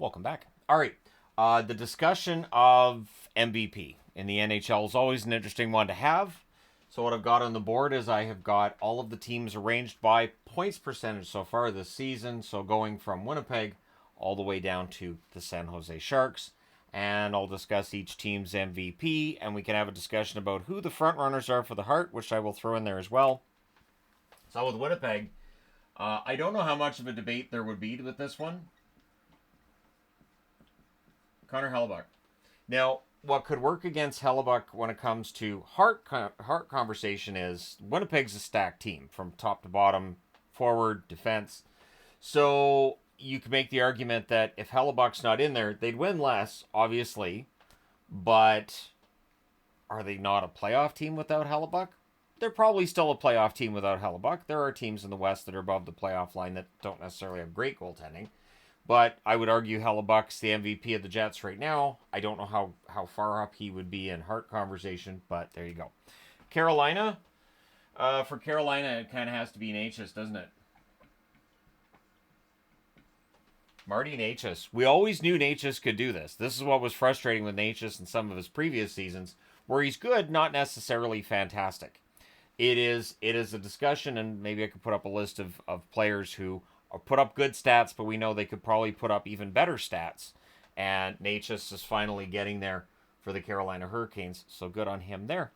Welcome back. All right. The discussion of MVP in the NHL is always an interesting one to have. So what I've got on the board is I have got all of the teams arranged by points percentage so far this season. So going from Winnipeg all the way down to the San Jose Sharks. And I'll discuss each team's MVP, and we can have a discussion about who the front runners are for the Hart, which I will throw in there as well. So with Winnipeg, I don't know how much of a debate there would be with this one. Connor Hellebuyck. Now, what could work against Hellebuyck when it comes to Hart conversation is Winnipeg's a stacked team from top to bottom, forward, defense. So you can make the argument that if Hellebuyck's not in there, they'd win less, obviously. But are they not a playoff team without Hellebuyck? They're probably still a playoff team without Hellebuyck. There are teams in the West that are above the playoff line that don't necessarily have great goaltending. But I would argue Hellebuck's the MVP of the Jets right now. I don't know how far up he would be in Hart conversation, but there you go. Carolina. For Carolina, it kind of has to be Necas, doesn't it? Marty Necas. We always knew Necas could do this. This is what was frustrating with Necas in some of his previous seasons, where he's good, not necessarily fantastic. It is a discussion, and maybe I could put up a list of players who put up good stats, but we know they could probably put up even better stats. And Necas is finally getting there for the Carolina Hurricanes, so good on him there.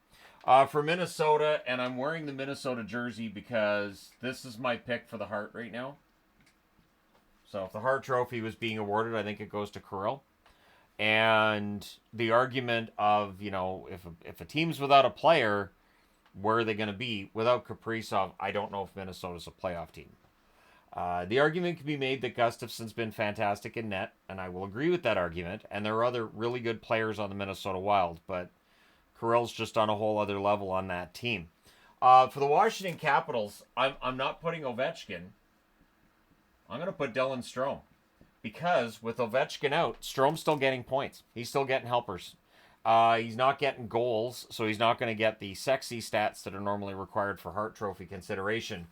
For Minnesota, and I'm wearing the Minnesota jersey because this is my pick for the Hart right now. So if the Hart Trophy was being awarded, I think it goes to Kirill. And the argument of, if a team's without a player, where are they going to be? Without Kaprizov, I don't know if Minnesota's a playoff team. The argument can be made that Gustafson's been fantastic in net, and I will agree with that argument. And there are other really good players on the Minnesota Wild, but Kirill's just on a whole other level on that team. For the Washington Capitals, I'm not putting Ovechkin. I'm going to put Dylan Strome. Because with Ovechkin out, Strome's still getting points. He's still getting helpers. He's not getting goals, so he's not going to get the sexy stats that are normally required for Hart Trophy consideration.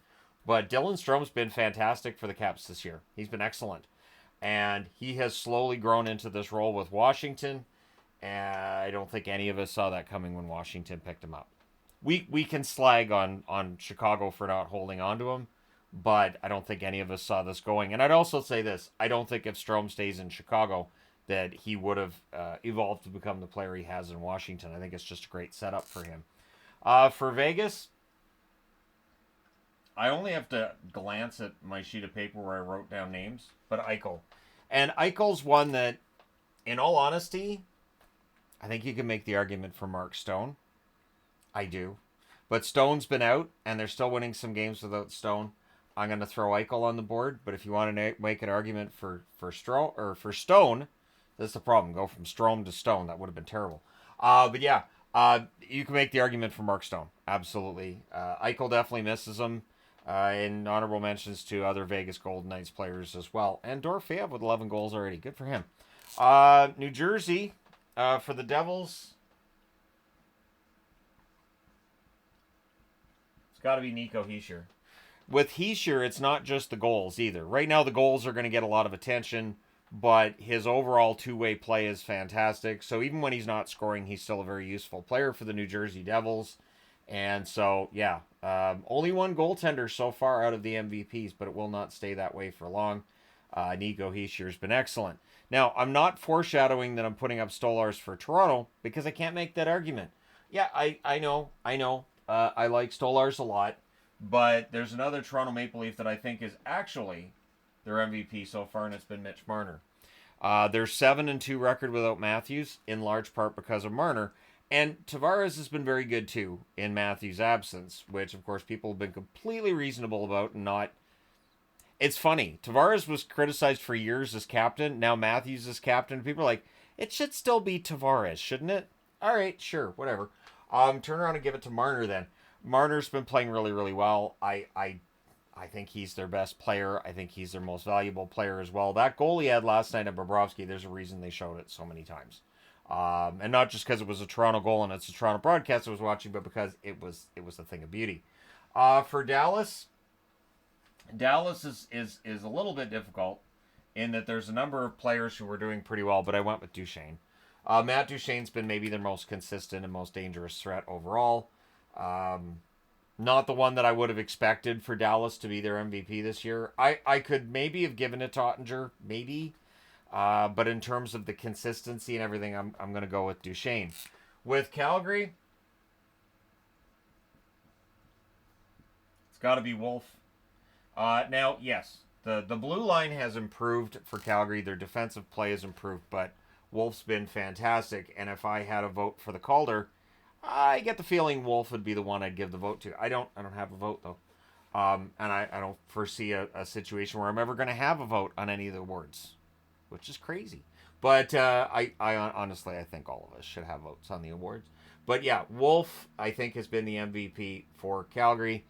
But Dylan Strome's been fantastic for the Caps this year. He's been excellent. And he has slowly grown into this role with Washington. And I don't think any of us saw that coming when Washington picked him up. We can slag on Chicago for not holding on to him, but I don't think any of us saw this going. And I'd also say this. I don't think if Strome stays in Chicago that he would have evolved to become the player he has in Washington. I think it's just a great setup for him. For Vegas, I only have to glance at my sheet of paper where I wrote down names, but Eichel. And Eichel's one that, in all honesty, I think you can make the argument for Mark Stone. I do. But Stone's been out, and they're still winning some games without Stone. I'm going to throw Eichel on the board, but if you want to make an argument for Stone, that's the problem. Go from Strome to Stone. That would have been terrible. But yeah, you can make the argument for Mark Stone. Absolutely. Eichel definitely misses him. And honorable mentions to other Vegas Golden Knights players as well. And Dorofeyev with 11 goals already. Good for him. New Jersey, for the Devils, it's got to be Nico Hischier. With Hischier, it's not just the goals either. Right now, the goals are going to get a lot of attention, but his overall two-way play is fantastic. So even when he's not scoring, he's still a very useful player for the New Jersey Devils. And so, yeah, only one goaltender so far out of the MVPs, but it will not stay that way for long. Nico Hischier's been excellent. Now, I'm not foreshadowing that I'm putting up Stolarz for Toronto because I can't make that argument. Yeah, I know. I like Stolarz a lot, but there's another Toronto Maple Leaf that I think is actually their MVP so far, and it's been Mitch Marner. Their 7-2 record without Matthews, in large part because of Marner. And Tavares has been very good, too, in Matthews' absence, which, of course, people have been completely reasonable about and not... It's funny. Tavares was criticized for years as captain. Now Matthews is captain. People are like, it should still be Tavares, shouldn't it? All right, sure, whatever. Turn around and give it to Marner, then. Marner's been playing really, really well. I think he's their best player. I think he's their most valuable player as well. That goal he had last night at Bobrovsky, there's a reason they showed it so many times. And not just because it was a Toronto goal and it's a Toronto broadcast I was watching, but because it was a thing of beauty. For Dallas is a little bit difficult in that there's a number of players who were doing pretty well, but I went with Duchesne. Matt Duchesne's been maybe their most consistent and most dangerous threat overall. Not the one that I would have expected for Dallas to be their MVP this year. I could maybe have given it to Ottinger, maybe. But in terms of the consistency and everything, I'm going to go with Duchesne. With Calgary, it's got to be Wolf. Now, yes, the blue line has improved for Calgary. Their defensive play has improved, but Wolf's been fantastic. And if I had a vote for the Calder, I get the feeling Wolf would be the one I'd give the vote to. I don't have a vote though, and I don't foresee a situation where I'm ever going to have a vote on any of the awards, which is crazy. But I honestly, I think all of us should have votes on the awards. But yeah, Wolf, I think, has been the MVP for Calgary.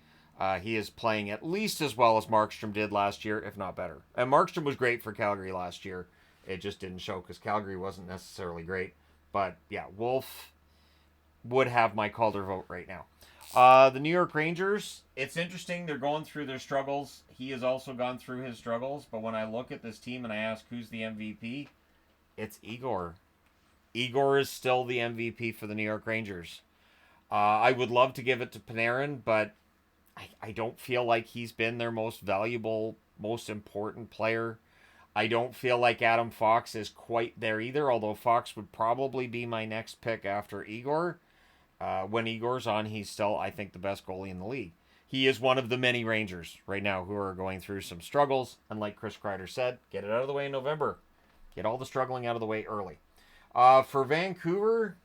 He is playing at least as well as Markstrom did last year, if not better. And Markstrom was great for Calgary last year. It just didn't show because Calgary wasn't necessarily great. But yeah, Wolf would have my Calder vote right now. The New York Rangers, it's interesting. They're going through their struggles. He has also gone through his struggles. But when I look at this team and I ask who's the MVP, it's Igor. Igor is still the MVP for the New York Rangers. I would love to give it to Panarin, but I don't feel like he's been their most valuable, most important player. I don't feel like Adam Fox is quite there either, although Fox would probably be my next pick after Igor. When Igor's on, he's still, I think, the best goalie in the league. He is one of the many Rangers right now who are going through some struggles. And like Chris Kreider said, get it out of the way in November. Get all the struggling out of the way early. For Vancouver,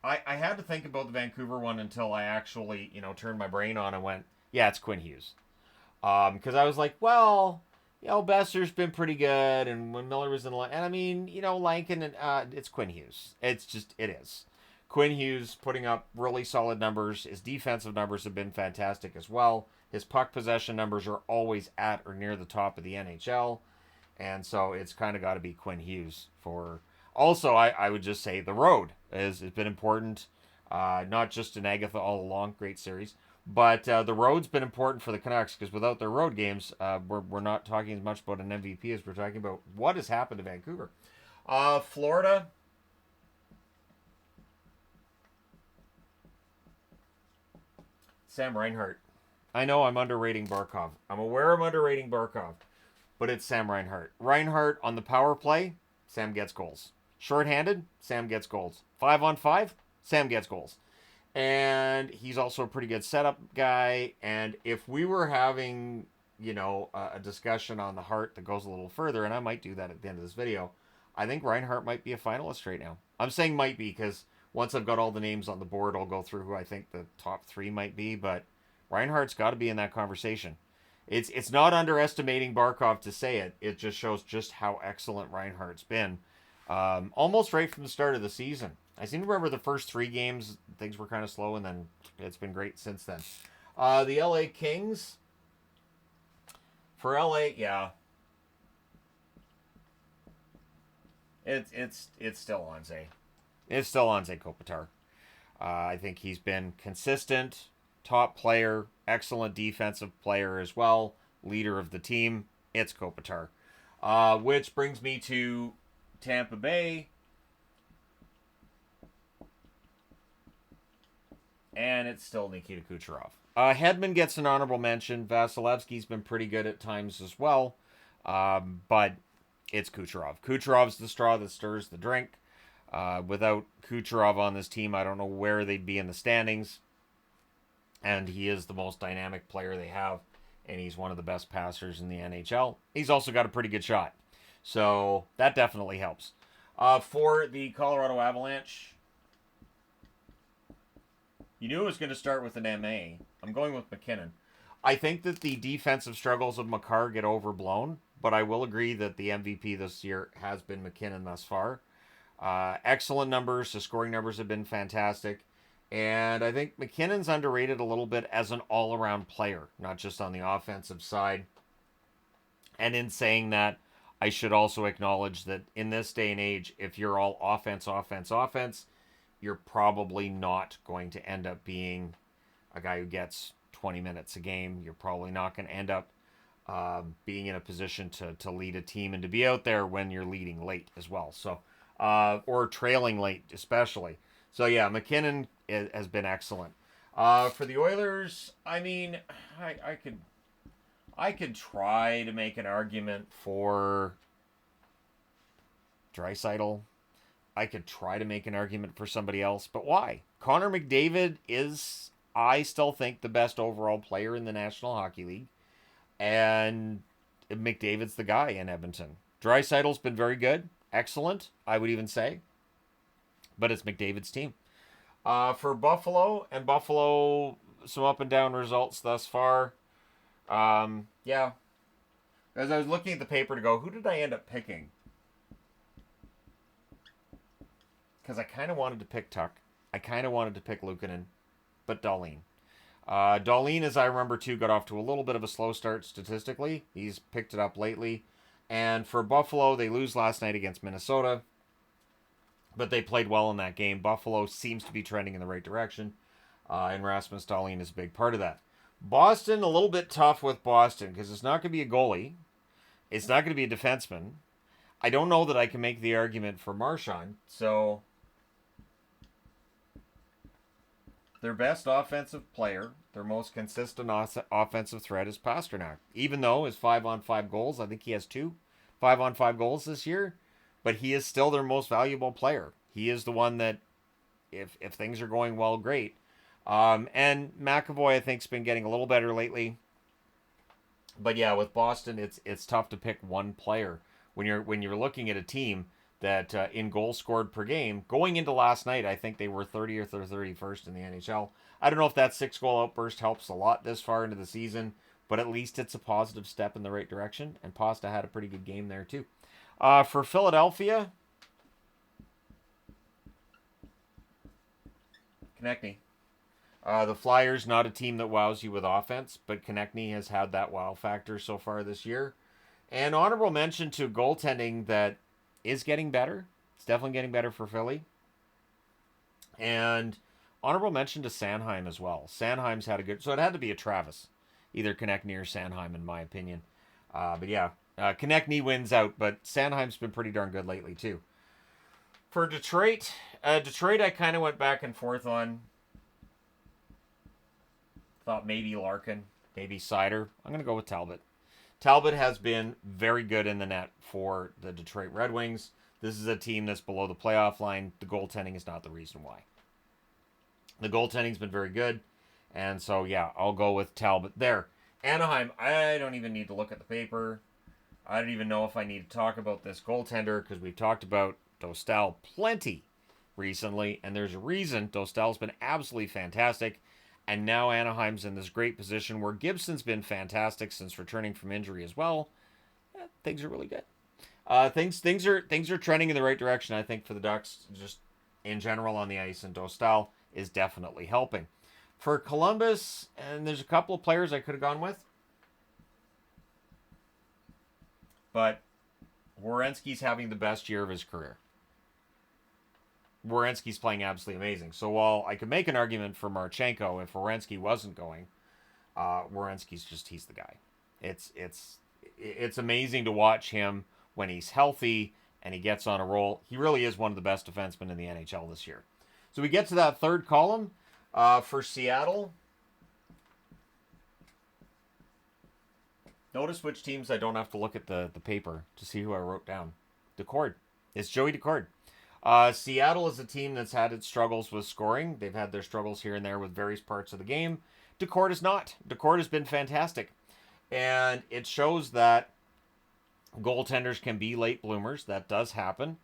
I had to think about the Vancouver one until I actually, turned my brain on and went, yeah, it's Quinn Hughes. Because I was like, well, Besser's been pretty good, and when Miller was in the line, and I mean, Lankin, and it's Quinn Hughes. It is. Quinn Hughes putting up really solid numbers. His defensive numbers have been fantastic as well. His puck possession numbers are always at or near the top of the NHL. And so it's kind of got to be Quinn Hughes for... Also, I would just say the road has been important. Not just in Agatha all along, great series. But the road's been important for the Canucks because without their road games, we're not talking as much about an MVP as we're talking about what has happened to Vancouver. Florida... Sam Reinhart. I know I'm underrating Barkov. I'm aware I'm underrating Barkov. But it's Sam Reinhart. Reinhart on the power play, Sam gets goals. Shorthanded, Sam gets goals. 5-on-5, Sam gets goals. And he's also a pretty good setup guy. And if we were having, a discussion on the Hart that goes a little further, and I might do that at the end of this video, I think Reinhart might be a finalist right now. I'm saying might be because once I've got all the names on the board, I'll go through who I think the top 3 might be. But Reinhart's got to be in that conversation. It's not underestimating Barkov to say it. It just shows just how excellent Reinhart's been. Almost right from the start of the season. I seem to remember the first 3 games, things were kind of slow, and then it's been great since then. The LA Kings. For LA, yeah. It's still Anze. It's still Anze Kopitar. I think he's been consistent, top player, excellent defensive player as well, leader of the team. It's Kopitar. Which brings me to Tampa Bay. And it's still Nikita Kucherov. Hedman gets an honorable mention. Vasilevsky's been pretty good at times as well. But it's Kucherov. Kucherov's the straw that stirs the drink. Without Kucherov on this team, I don't know where they'd be in the standings. And he is the most dynamic player they have. And he's one of the best passers in the NHL. He's also got a pretty good shot. So that definitely helps. For the Colorado Avalanche, you knew it was going to start with an MA. I'm going with McKinnon. I think that the defensive struggles of Makar get overblown. But I will agree that the MVP this year has been McKinnon thus far. Excellent numbers. The scoring numbers have been fantastic. And I think McKinnon's underrated a little bit as an all-around player, not just on the offensive side. And in saying that, I should also acknowledge that in this day and age, if you're all offense, you're probably not going to end up being a guy who gets 20 minutes a game. You're probably not going to end up being in a position to lead a team and to be out there when you're leading late as well. So, or trailing late, especially. So, yeah, McKinnon has been excellent. For the Oilers, I mean, I could try to make an argument for Draisaitl. I could try to make an argument for somebody else, but why? Connor McDavid is, I still think, the best overall player in the National Hockey League, and McDavid's the guy in Edmonton. Draisaitl's been very good, excellent, I would even say, but it's McDavid's team. For Buffalo, and Buffalo, some up and down results thus far. Yeah. As I was looking at the paper to go, who did I end up picking? Because I kind of wanted to pick Tuck. I kind of wanted to pick Luukkonen, but Dahlin. Dahlin, as I remember too, got off to a little bit of a slow start statistically. He's picked it up lately. And for Buffalo, they lose last night against Minnesota, but they played well in that game. Buffalo seems to be trending in the right direction, and Rasmus Dahlin is a big part of that. Boston, a little bit tough with Boston because it's not going to be a goalie. It's not going to be a defenseman. I don't know that I can make the argument for Marchand, so their best offensive player, their most consistent offensive threat is Pastrnak. Even though his 5-on-5 goals, I think he has 2 5-on-5 goals this year, but he is still their most valuable player. He is the one that, if things are going well, great. And McAvoy, I think, has been getting a little better lately. But yeah, with Boston, it's tough to pick one player when you're looking at a team that in goals scored per game. Going into last night, I think they were 30th or 31st in the NHL. I don't know if that 6-goal outburst helps a lot this far into the season, but at least it's a positive step in the right direction. And Pasta had a pretty good game there too. For Philadelphia, Konechny. The Flyers, not a team that wows you with offense, but Konechny has had that wow factor so far this year. And honorable mention to goaltending that is getting better. It's definitely getting better for Philly. And honorable mention to Sanheim as well. Sanheim's had a good... So it had to be a Travis. Either Konechny or Sanheim, in my opinion. But yeah, Konechny wins out, but Sanheim's been pretty darn good lately, too. For Detroit, I kind of went back and forth on... Thought maybe Larkin, maybe Sider. I'm going to go with Talbot. Talbot has been very good in the net for the Detroit Red Wings. This is a team that's below the playoff line. The goaltending is not the reason why. The goaltending's been very good. And so, yeah, I'll go with Talbot there. Anaheim, I don't even need to look at the paper. I don't even know if I need to talk about this goaltender because we've talked about Dostal plenty recently. And there's a reason Dostal's been absolutely fantastic. And now Anaheim's in this great position where Gibson's been fantastic since returning from injury as well. Things are really good. Things are trending in the right direction, I think, for the Ducks, just in general on the ice, and Dostal is definitely helping. For Columbus, and there's a couple of players I could have gone with, but Werenski's having the best year of his career. Werenski's playing absolutely amazing. So while I could make an argument for Marchenko if Werenski wasn't going, Werenski's just, he's the guy. It's amazing to watch him when he's healthy and he gets on a roll. He really is one of the best defensemen in the NHL this year. So we get to that third column for Seattle. Notice which teams I don't have to look at the paper to see who I wrote down. Decord. It's Joey Decord. Seattle is a team that's had its struggles with scoring. They've had their struggles here and there with various parts of the game. Decord is not. Decord has been fantastic. And it shows that goaltenders can be late bloomers. That does happen.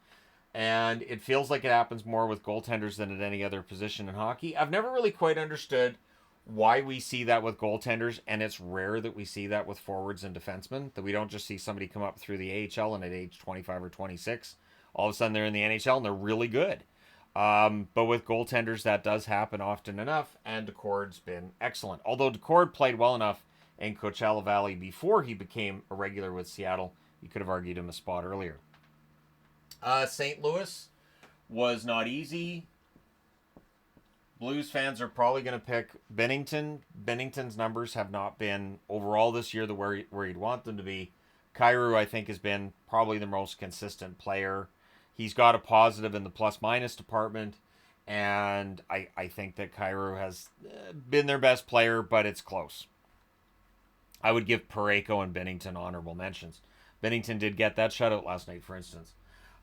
And it feels like it happens more with goaltenders than at any other position in hockey. I've never really quite understood why we see that with goaltenders, and it's rare that we see that with forwards and defensemen, that we don't just see somebody come up through the AHL and at age 25 or 26, all of a sudden they're in the NHL and they're really good. But with goaltenders, that does happen often enough, and Decord's been excellent. Although Decord played well enough in Coachella Valley before he became a regular with Seattle, you could have argued him a spot earlier. St. Louis was not easy. Blues fans are probably going to pick Bennington. Bennington's numbers have not been overall this year where you'd want them to be. Kyrou, I think, has been probably the most consistent player. He's got a positive in the plus-minus department, and I think that Kyrou has been their best player, but it's close. I would give Parayko and Bennington honorable mentions. Bennington did get that shutout last night, for instance.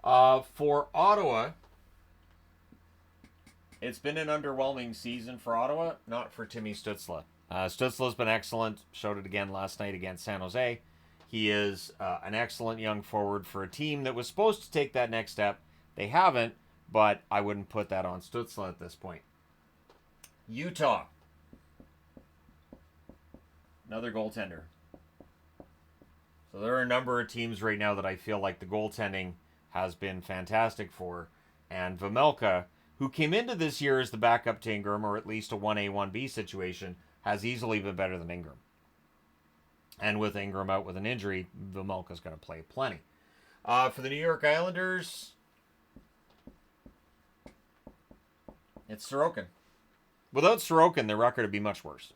For Ottawa, it's been an underwhelming season for Ottawa, not for Timmy Stützle. Stützle's been excellent. Showed it again last night against San Jose. He is an excellent young forward for a team that was supposed to take that next step. They haven't, but I wouldn't put that on Stützle at this point. Utah. Another goaltender. So there are a number of teams right now that I feel like the goaltending has been fantastic for. And Vejmelka, who came into this year as the backup to Ingram, or at least a 1A, 1B situation, has easily been better than Ingram. And with Ingram out with an injury, Vejmelka's going to play plenty. For the New York Islanders, it's Sorokin. Without Sorokin, their record would be much worse.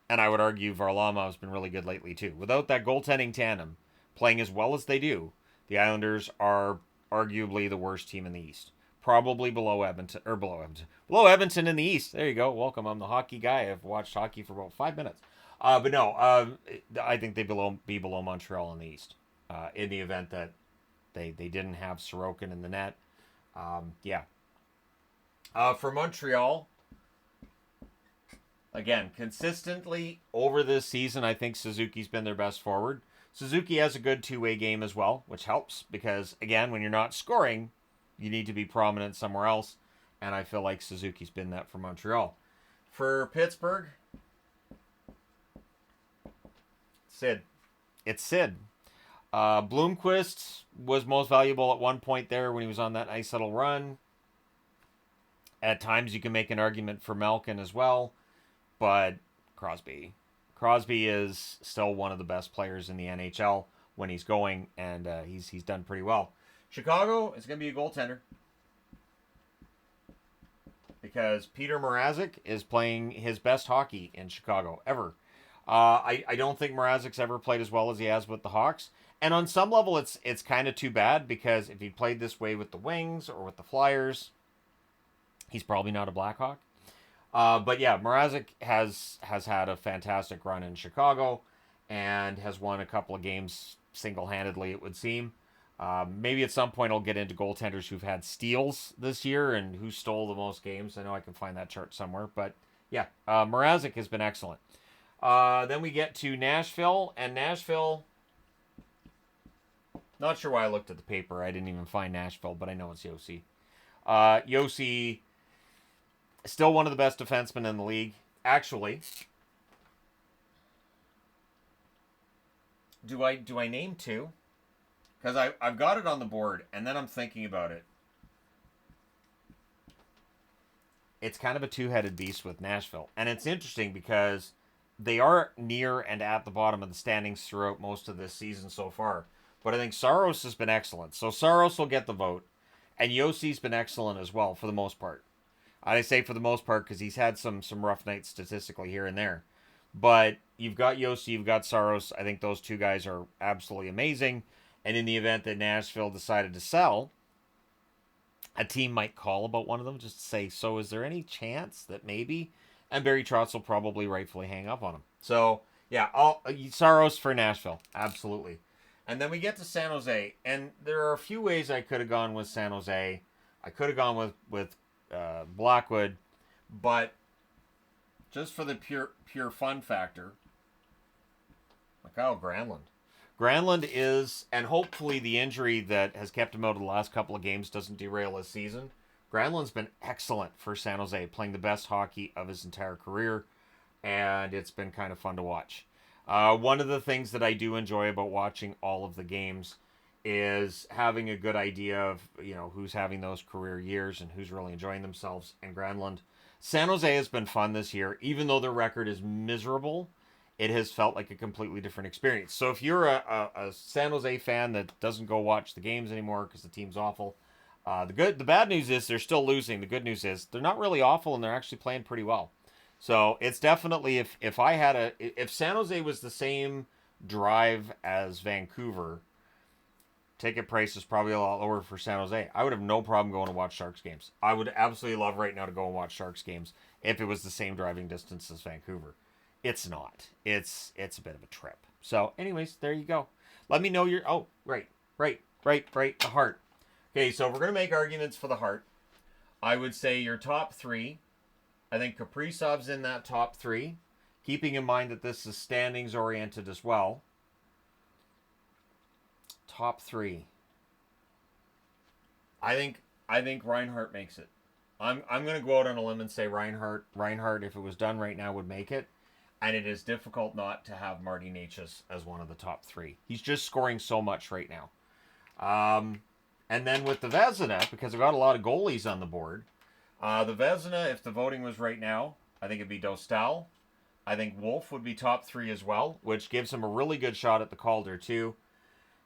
And I would argue Varlamov has been really good lately, too. Without that goaltending tandem playing as well as they do, the Islanders are arguably the worst team in the East. Probably below Edmonton in the East. There you go. Welcome. I'm the hockey guy. I've watched hockey for about 5 minutes. But no, I think they'd be below Montreal in the East. In the event that they didn't have Sorokin in the net. For Montreal, again, consistently over this season, I think Suzuki's been their best forward. Suzuki has a good two-way game as well, which helps because, again, when you're not scoring, you need to be prominent somewhere else. And I feel like Suzuki's been that for Montreal. For Pittsburgh, Sid. It's Sid. Bloomquist was most valuable at one point there when he was on that nice little run. At times you can make an argument for Malkin as well. But Crosby is still one of the best players in the NHL when he's going, and he's done pretty well. Chicago is going to be a goaltender because Peter Mrazek is playing his best hockey in Chicago ever. I don't think Mrazek's ever played as well as he has with the Hawks, and on some level it's kind of too bad because if he played this way with the Wings or with the Flyers, he's probably not a Blackhawk. But yeah, Mrazek has had a fantastic run in Chicago and has won a couple of games single-handedly, it would seem. Maybe at some point I'll get into goaltenders who've had steals this year and who stole the most games. I know I can find that chart somewhere. But yeah, Mrazek has been excellent. Then we get to Nashville. And Nashville, not sure why I looked at the paper. I didn't even find Nashville, but I know it's Yossi. Yossi, still one of the best defensemen in the league. Actually, do I name two? Because I've got it on the board, and then I'm thinking about it. It's kind of a two-headed beast with Nashville. And it's interesting because they are near and at the bottom of the standings throughout most of this season so far. But I think Saros has been excellent. So Saros will get the vote. And Yossi's been excellent as well, for the most part. I say for the most part because he's had some rough nights statistically here and there. But you've got Yossi, you've got Saros. I think those two guys are absolutely amazing. And in the event that Nashville decided to sell, a team might call about one of them just to say, so is there any chance that maybe? And Barry Trotz will probably rightfully hang up on him. So, yeah, Saros for Nashville. Absolutely. And then we get to San Jose. And there are a few ways I could have gone with San Jose. I could have gone with Blackwood. But just for the pure fun factor, Mikael Granlund. Granlund is, and hopefully the injury that has kept him out of the last couple of games doesn't derail his season. Granlund's been excellent for San Jose, playing the best hockey of his entire career, and it's been kind of fun to watch. One of the things that I do enjoy about watching all of the games is having a good idea of, who's having those career years and who's really enjoying themselves. And Granlund, San Jose has been fun this year, even though their record is miserable. It has felt like a completely different experience. So if you're a San Jose fan that doesn't go watch the games anymore because the team's awful, The bad news is they're still losing. The good news is they're not really awful and they're actually playing pretty well. So it's definitely if San Jose was the same drive as Vancouver, ticket price is probably a lot lower for San Jose. I would have no problem going to watch Sharks games. I would absolutely love right now to go and watch Sharks games if it was the same driving distance as Vancouver. It's not. It's a bit of a trip. So, anyways, there you go. Let me know your. Oh, right. The Hart. Okay, so we're gonna make arguments for the Hart. I would say your top three. I think Kaprizov's in that top three, keeping in mind that this is standings oriented as well. Top three. I think Reinhart makes it. I'm gonna go out on a limb and say Reinhart, if it was done right now, would make it. And it is difficult not to have Marty Necas as one of the top three. He's just scoring so much right now. And then with the Vezina, because I've got a lot of goalies on the board, the Vezina, if the voting was right now, I think it'd be Dostal. I think Wolf would be top three as well, which gives him a really good shot at the Calder too.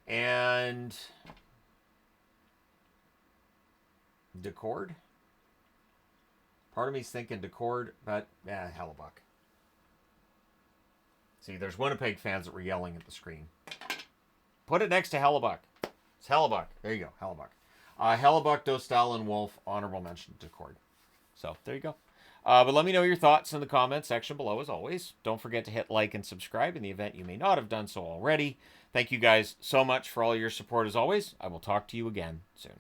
And Decord? Part of me's thinking Decord, but Hellebuck. See, there's Winnipeg fans that were yelling at the screen. Put it next to Hellebuck. It's Hellebuck. There you go, Hellebuck. Hellebuck, Dostal, and Wolf, honorable mention to Decord. So, there you go. But let me know your thoughts in the comments section below, as always. Don't forget to hit like and subscribe in the event you may not have done so already. Thank you guys so much for all your support, as always. I will talk to you again soon.